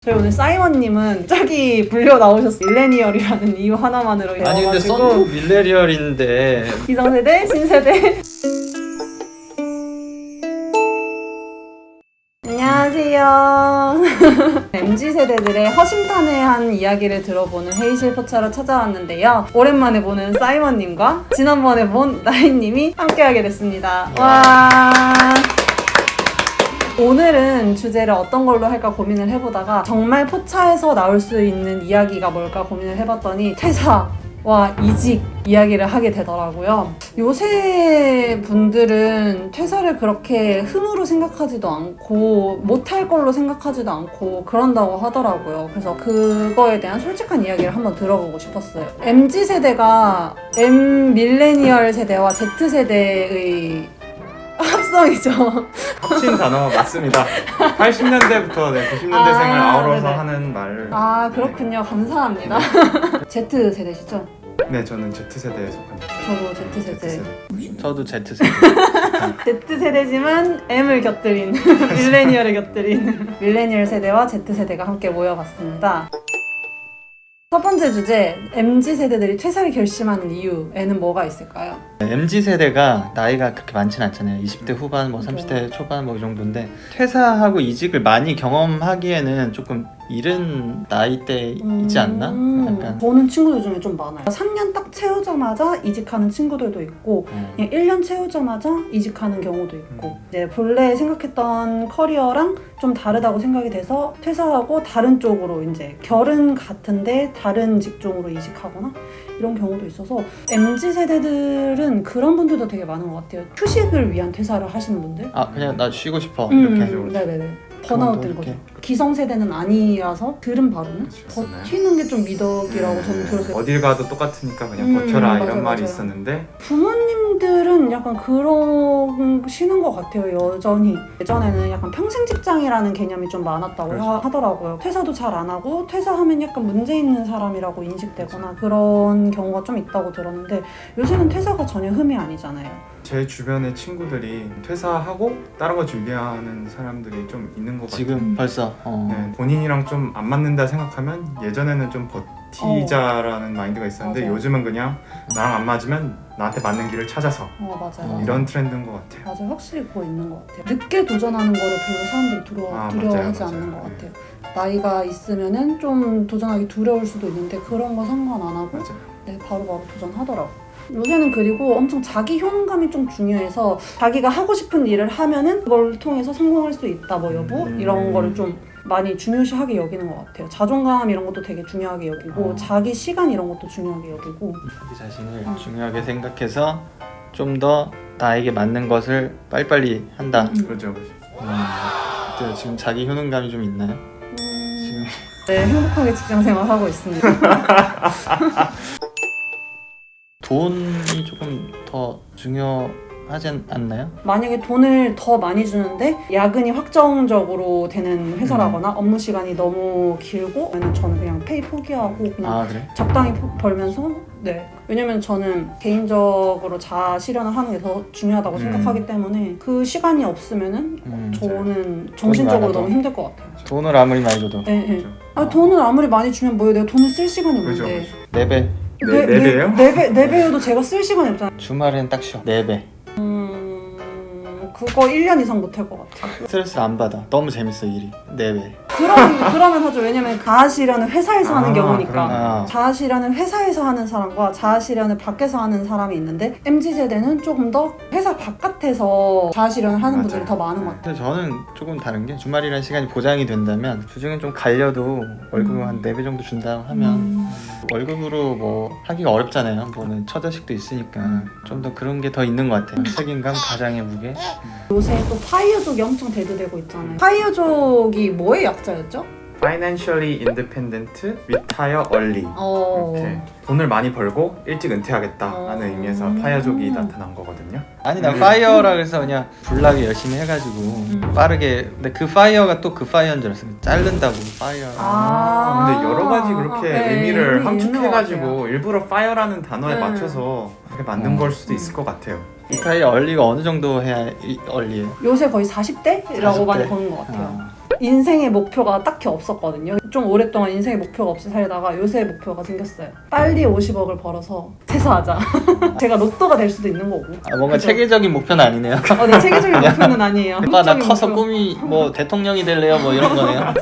저희 오늘 사이먼님은 짝이 불려 나오셨어요. 밀레니얼이라는 이유 하나만으로 아니 근데 되어가지고 썬도 밀레니얼인데 기성세대, 신세대. 안녕하세요. MZ세대들의 허심탄회한 이야기를 들어보는 회의실 포차로 찾아왔는데요. 오랜만에 보는 사이먼님과 지난번에 본 나인님이 함께하게 됐습니다. 와. 오늘은 주제를 어떤 걸로 할까 고민을 해보다가 정말 포차에서 나올 수 있는 이야기가 뭘까 고민을 해봤더니 퇴사와 이직 이야기를 하게 되더라고요. 요새 분들은 퇴사를 그렇게 흠으로 생각하지도 않고 못할 걸로 생각하지도 않고 그런다고 하더라고요. 그래서 그거에 대한 솔직한 이야기를 한번 들어보고 싶었어요. MZ세대가 밀레니얼 세대와 Z세대의 합성이죠. 합친 단어 맞습니다. 80년대부터 90년대생을 아우러서 네네. 하는 말. 아 그렇군요. 감사합니다. Z세대시죠? 네, 저는 Z세대에 속합니다. 저도 Z세대. 저도 Z세대. Z세대지만 M을 곁들인 밀레니얼을 곁들인 밀레니얼 세대와 Z세대가 함께 모여봤습니다. 첫 번째 주제, MZ세대들이 퇴사를 결심하는 이유에는 뭐가 있을까요? MZ세대가 나이가 그렇게 많진 않잖아요. 20대 후반, 뭐 30대 초반 뭐 이 정도인데 퇴사하고 이직을 많이 경험하기에는 조금 이른 나이대이지 않나? 약간 저는 친구들 중에 좀 많아요. 3년 딱 채우자마자 이직하는 친구들도 있고 그냥 1년 채우자마자 이직하는 경우도 있고 이제 본래 생각했던 커리어랑 좀 다르다고 생각이 돼서 퇴사하고 다른 쪽으로 이제 결은 같은데 다른 직종으로 이직하거나 이런 경우도 있어서 MZ세대들은 그런 분들도 되게 많은 것 같아요. 휴식을 위한 퇴사를 하시는 분들? 아 그냥 나 쉬고 싶어 이렇게 네네네. 번아웃 된 거죠. 기성세대는 아니라서 들은 바로는 그렇죠. 버티는 게 좀 미덕이라고 저는 들었어요. 어딜 가도 똑같으니까 그냥 버텨라 맞아요, 이런 말이 맞아요. 있었는데 부모님들은 약간 그런 쉬는 것 같아요. 여전히 예전에는 약간 평생 직장이라는 개념이 좀 많았다고 그렇죠. 하더라고요. 퇴사도 잘 안 하고 퇴사하면 약간 문제 있는 사람이라고 인식되거나 그런 경우가 좀 있다고 들었는데 요새는 퇴사가 전혀 흠이 아니잖아요. 제 주변의 친구들이 퇴사하고 다른 거 준비하는 사람들이 좀 있는 것 같아요. 지금 벌써 네, 본인이랑 좀 안 맞는다 생각하면 예전에는 좀 버티자라는 마인드가 있었는데 맞아요. 요즘은 그냥 나랑 안 맞으면 나한테 맞는 길을 찾아서 맞아요. 이런 트렌드인 것 같아요. 맞아요. 확실히 그거 있는 것 같아요. 늦게 도전하는 거를 별로 사람들이 두려워하지 맞아요. 않는 것 같아요. 나이가 있으면은 좀 도전하기 두려울 수도 있는데 그런 거 상관 안 하고 맞아요. 네, 바로바로 도전하더라고요. 요새는 그리고 엄청 자기 효능감이 좀 중요해서 자기가 하고 싶은 일을 하면은 그걸 통해서 성공할 수 있다 뭐 여부 이런 거를 좀 많이 중요시하게 여기는 것 같아요. 자존감 이런 것도 되게 중요하게 여기고 자기 시간 이런 것도 중요하게 여기고 자기 자신을 중요하게 생각해서 좀 더 나에게 맞는 것을 빨리빨리 한다. 그렇죠. 어때요? 지금 자기 효능감이 좀 있나요? 지금 네, 행복하게 직장생활 하고 있습니다. 돈이 조금 더 중요하지 않나요? 만약에 돈을 더 많이 주는데 야근이 확정적으로 되는 회사라거나 업무 시간이 너무 길고 그러면 저는 그냥 페이 포기하고 그냥 아 그래? 적당히 벌면서 네. 왜냐면 저는 개인적으로 자아 실현을 하는 게 더 중요하다고 생각하기 때문에 그 시간이 없으면은 저는 정신적으로 많아도. 너무 힘들 것 같아요. 돈을 아무리 많이 줘도 네, 네. 그렇죠. 아, 돈을 아무리 많이 주면 뭐예요? 내가 돈을 쓸 시간이 그렇죠. 없는데. 네 배. 네 배예요? 네 배여도 제가 쓸 시간이 없잖아요. 주말엔 딱 쉬어 4배. 그거 1년 이상 못 할 것 같아요. 스트레스 안 받아. 너무 재밌어 일이. 4배. 그러면 하죠. 왜냐면 자아 실현은 회사에서 하는 경우니까. 그러네. 자아 실현은 회사에서 하는 사람과 자아 실현을 밖에서 하는 사람이 있는데 MZ세대는 조금 더 회사 바깥에서 자아 실현을 하는 맞아요. 분들이 더 많은 것 같아요. 근데 저는 조금 다른 게 주말이라는 시간이 보장이 된다면 주중에 좀 갈려도 월급을 한 4배 정도 준다고 하면 월급으로 뭐 하기가 어렵잖아요. 뭐는 처자식도 있으니까 좀 더 그런 게 더 있는 것 같아요. 책임감, 가장의 무게. 요새 또 파이어족이 엄청 대두되고 있잖아요. 파이어족이 뭐의 약자였죠? Financially independent, retire early. 이렇게 돈을 많이 벌고 일찍 은퇴하겠다라는 의미에서 파이어족이 나타난 거거든요. 아니 난 파이어라 그래서 그냥 불나게 열심히 해가지고 빠르게. 근데 그 파이어가 또 그 파이어인 줄 알았어요. 자른다고 파이어. 근데 여러 가지 그렇게 네, 의미를 의미 있는 것 함축해가지고 같아요. 일부러 fire라는 단어에 네. 맞춰서 그렇게 만든 걸 수도 있을 것 같아요. 이 파이어 얼리가 어느 정도 해야 얼리예요? 요새 거의 40대라고 40대? 많이 보는 것 같아요. 인생의 목표가 딱히 없었거든요. 좀 오랫동안 인생의 목표가 없이 살다가 요새 목표가 생겼어요. 빨리 50억을 벌어서 퇴사하자. 제가 로또가 될 수도 있는 거고. 뭔가 그죠? 체계적인 목표는 아니네요. 네, 체계적인 목표는 아니에요. 오빠 나 한쪽인 커서 목표. 꿈이 뭐 대통령이 될래요 뭐 이런 거네요.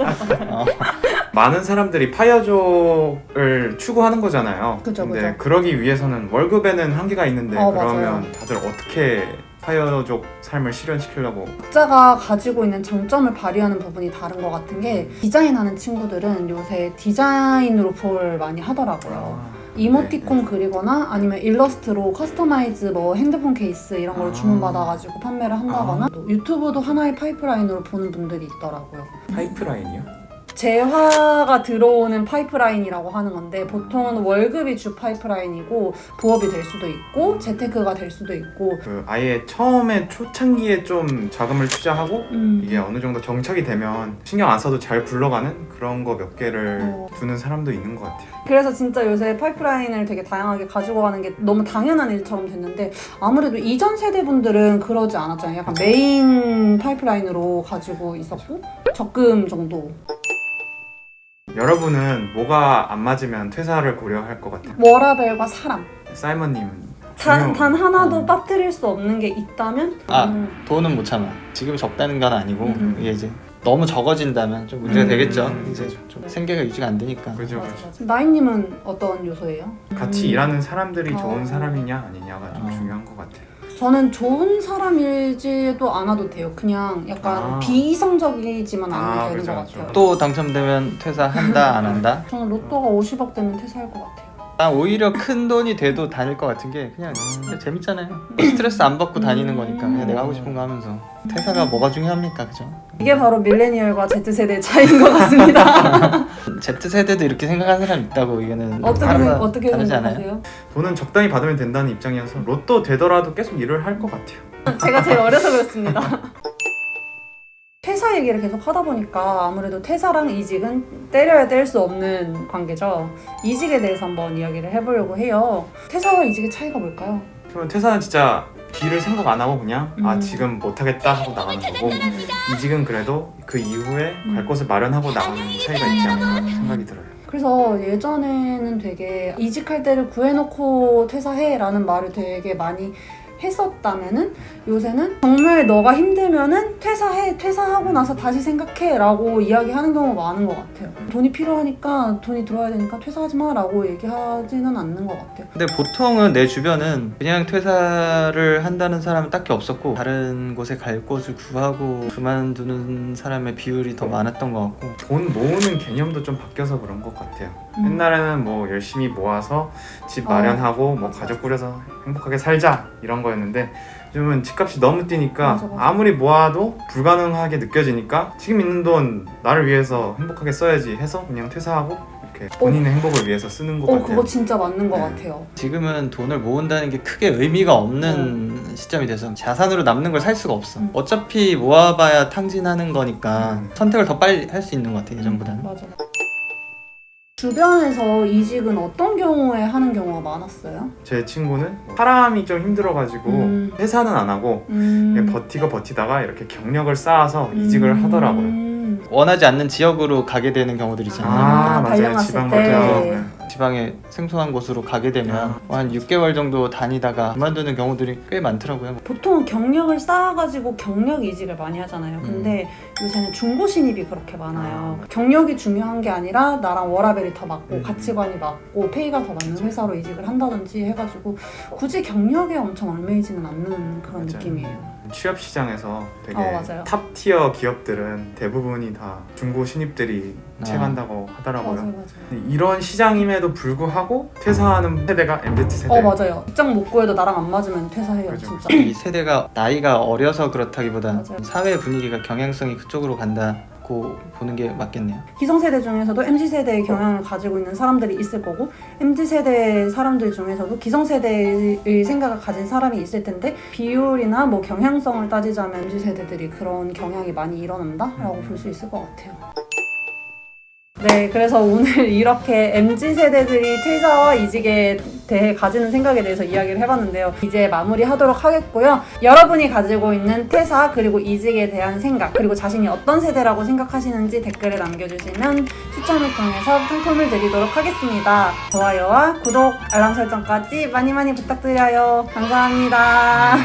많은 사람들이 파이어족을 추구하는 거잖아요. 그죠, 근데 그죠. 그러기 위해서는 월급에는 한계가 있는데 그러면 맞아요. 다들 어떻게 파이어족 삶을 실현시키려고? 각자가 가지고 있는 장점을 발휘하는 부분이 다른 것 같은 게 디자인하는 친구들은 요새 디자인으로 부업을 많이 하더라고요. 이모티콘 그리거나 아니면 일러스트로 커스터마이즈 뭐 핸드폰 케이스 이런 걸 주문받아가지고 판매를 한다거나 또 유튜브도 하나의 파이프라인으로 보는 분들이 있더라고요. 파이프라인이요? 재화가 들어오는 파이프라인이라고 하는 건데 보통은 월급이 주 파이프라인이고 부업이 될 수도 있고 재테크가 될 수도 있고 그 아예 처음에 초창기에 좀 자금을 투자하고 이게 어느 정도 정착이 되면 신경 안 써도 잘 굴러가는 그런 거 몇 개를 두는 사람도 있는 것 같아요. 그래서 진짜 요새 파이프라인을 되게 다양하게 가지고 가는 게 너무 당연한 일처럼 됐는데 아무래도 이전 세대 분들은 그러지 않았잖아요. 약간 메인 파이프라인으로 가지고 있었고 적금 정도. 여러분은 뭐가 안 맞으면 퇴사를 고려할 것 같아요? 워라벨과 사람. 사이먼님은 단 하나도 빠뜨릴 수 없는 게 있다면 돈은 못 참아. 지금 적다는 건 아니고 이게 이제 너무 적어진다면 좀 문제가 되겠죠. 이제 좀 생계가 유지가 안 되니까. 그죠, 맞아, 그죠. 맞아. 나인님은 어떤 요소예요? 같이 일하는 사람들이 좋은 어. 사람이냐 아니냐가 좀 중요한 것 같아요. 저는 좋은 사람이지도 않아도 돼요. 그냥 약간 비이성적이지만 않으면 되는 그죠, 것 그죠. 같아요. 또 당첨되면 퇴사한다 안 한다? 저는 로또가 50억 되면 퇴사할 것 같아요. 난 오히려 큰 돈이 돼도 다닐 것 같은 게 그냥 재밌잖아요. 스트레스 안 받고 다니는 거니까 그냥 내가 하고 싶은 거 하면서. 퇴사가 뭐가 중요합니까, 그죠? 이게 바로 밀레니얼과 Z세대의 차이인 것 같습니다. Z세대도 이렇게 생각하는 사람 있다고. 이거는 어떻게 다르지 않아요? 생각하세요? 돈은 적당히 받으면 된다는 입장이어서 로또 되더라도 계속 일을 할 것 같아요. 제가 제일 어려서 그렇습니다. 퇴사 얘기를 계속 하다 보니까 아무래도 퇴사랑 이직은 때려야 뗄 수 없는 관계죠. 이직에 대해서 한번 이야기를 해보려고 해요. 퇴사와 이직의 차이가 뭘까요? 그러면 퇴사는 진짜 뒤를 생각 안 하고 그냥 지금 못하겠다 하고 나가는 거고 이직은 그래도 그 이후에 갈 곳을 마련하고 나가는 차이가 있지 않나 생각이 들어요. 그래서 예전에는 되게 이직할 때를 구해놓고 퇴사해라는 말을 되게 많이 했었다면은 요새는 정말 너가 힘들면은 퇴사하고 나서 다시 생각해라고 이야기하는 경우가 많은 것 같아요. 돈이 필요하니까 돈이 들어야 되니까 퇴사하지 마라고 얘기하지는 않는 것 같아요. 근데 보통은 내 주변은 그냥 퇴사를 한다는 사람은 딱히 없었고 다른 곳에 갈 곳을 구하고 그만두는 사람의 비율이 더 많았던 것 같고. 돈 모으는 개념도 좀 바뀌어서 그런 것 같아요. 옛날에는 뭐 열심히 모아서 집 마련하고 뭐 가족 꾸려서 행복하게 살자 이런 거였는데 요즘은 집값이 너무 뛰니까 맞아. 아무리 모아도 불가능하게 느껴지니까 지금 있는 돈 나를 위해서 행복하게 써야지 해서 그냥 퇴사하고 이렇게 본인의 행복을 위해서 쓰는 것 같아요. 그거 진짜 맞는 것 네. 같아요. 지금은 돈을 모은다는 게 크게 의미가 없는 시점이 돼서 자산으로 남는 걸 살 수가 없어. 어차피 모아봐야 탕진하는 거니까 선택을 더 빨리 할 수 있는 것 같아, 예전보다는. 맞아. 주변에서 이직은 어떤 경우에 하는 경우가 많았어요? 제 친구는 사람이 좀 힘들어가지고 회사는 안 하고 그냥 버티다가 이렇게 경력을 쌓아서 이직을 하더라고요. 원하지 않는 지역으로 가게 되는 경우들 있잖아요. 맞아요. 발령났을 지방 때. 같은 지방에 생소한 곳으로 가게 되면 한 6개월 정도 다니다가 그만두는 경우들이 꽤 많더라고요. 보통 경력을 쌓아가지고 경력 이직을 많이 하잖아요. 근데 요새는 중고 신입이 그렇게 많아요. 경력이 중요한 게 아니라 나랑 워라밸이 더 맞고 가치관이 맞고 페이가 더 맞는 회사로 이직을 한다든지 해가지고 굳이 경력에 엄청 얽매이지는 않는 그런 맞아요. 느낌이에요. 취업 시장에서 되게 맞아요. 탑 티어 기업들은 대부분이 다 중고 신입들이 채간다고 하더라고요. 맞아요. 이런 시장임에도 불구하고 퇴사하는 세대가 MZ 세대. 맞아요. 직장 못 구해도 나랑 안 맞으면 퇴사해요. 그죠. 진짜. 이 세대가 나이가 어려서 그렇다기보다 맞아요. 사회 분위기가 경향성이 그쪽으로 간다고 보는 게 맞겠네요. 기성세대 중에서도 MZ세대의 경향을 가지고 있는 사람들이 있을 거고 MZ세대 사람들 중에서도 기성세대의 생각을 가진 사람이 있을 텐데 비율이나 뭐 경향성을 따지자면 MZ세대들이 그런 경향이 많이 일어난다라고 볼 수 있을 것 같아요. 네, 그래서 오늘 이렇게 MZ세대들이 퇴사와 이직에 대해 가지는 생각에 대해서 이야기를 해봤는데요. 이제 마무리하도록 하겠고요. 여러분이 가지고 있는 퇴사 그리고 이직에 대한 생각 그리고 자신이 어떤 세대라고 생각하시는지 댓글에 남겨주시면 추첨을 통해서 상품을 드리도록 하겠습니다. 좋아요와 구독, 알람 설정까지 많이 부탁드려요. 감사합니다.